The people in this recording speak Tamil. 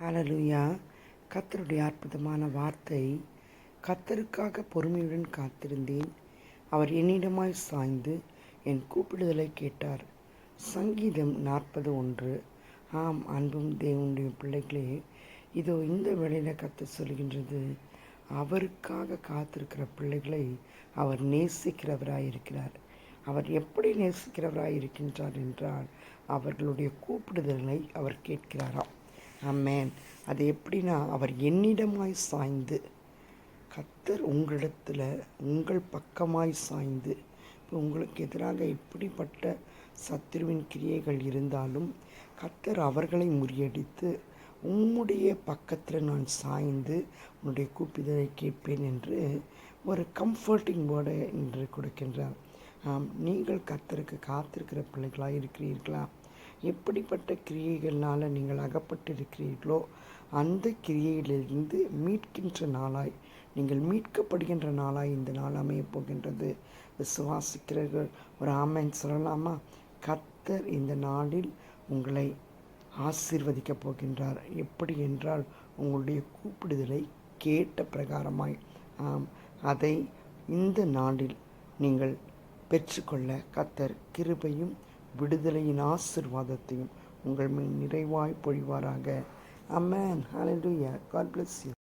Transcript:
ஹalleluya. கர்த்தருடைய அற்புதமான வார்த்தை. கர்த்தருக்காக பொறுமையுடன் காத்திருந்தேன். அவர் என்னிடமாய் சாய்ந்து என் கூப்பிடுதலை கேட்டார். சங்கீதம் 40:1. ஆம், அன்பும் தேவனுடைய பிள்ளைகளே, இதோ இந்த வேளையில் கர்த்தர் சொல்கின்றது, அவருக்காக காத்திருக்கிற பிள்ளைகளை அவர் நேசிக்கிறவராயிருக்கிறார். அவர் எப்படி நேசிக்கிறவராயிருக்கின்றார் என்றால், அவர்களுடைய கூப்பிடுதலை அவர் கேட்கிறாராம். ஆமென். அது எப்படின்னா, அவர் என்னிடமாய் சாய்ந்து, கர்த்தர் உங்களிடத்தில் உங்கள் பக்கமாய் சாய்ந்து, இப்போ உங்களுக்கு எதிராக இப்படிப்பட்ட சத்துருவின் கிரியைகள் இருந்தாலும் கர்த்தர் அவர்களை முறியடித்து உம்முடைய பக்கத்தில் நான் சாய்ந்து உன்னுடைய கூப்பிடுதலை கேட்பேன் என்று ஒரு கம்ஃபர்டிங் வேர்டை இன்று கொடுக்கின்றார். நீங்கள் கர்த்தருக்கு காத்திருக்கிற பிள்ளைகளாக இருக்கிறீர்களா? எப்படிப்பட்ட கிரியைகள்னால் நீங்கள் அகப்பட்டிருக்கிறீர்களோ அந்த கிரியையிலிருந்து மீட்கின்ற நாளாய், நீங்கள் மீட்கப்படுகின்ற நாளாய் இந்த நாள் அமையப் போகின்றது. விசுவாசிக்கிறவர்கள் ஒரு ஆமென் சொல்லலாமா? கர்த்தர் இந்த நாளில் உங்களை ஆசீர்வதிக்கப் போகின்றார். எப்படி என்றால், உங்களுடைய கூப்பிடுதலை கேட்ட பிரகாரமாய். அதை இந்த நாளில் நீங்கள் பெற்றுக்கொள்ள கர்த்தர் கிருபையும் விடுதலையின் ஆசீர்வாதத்தையும் உங்கள் மேல் நிறைவாய் பொழிவாராக. ஆமென். ஹல்லேலூயா. God bless you.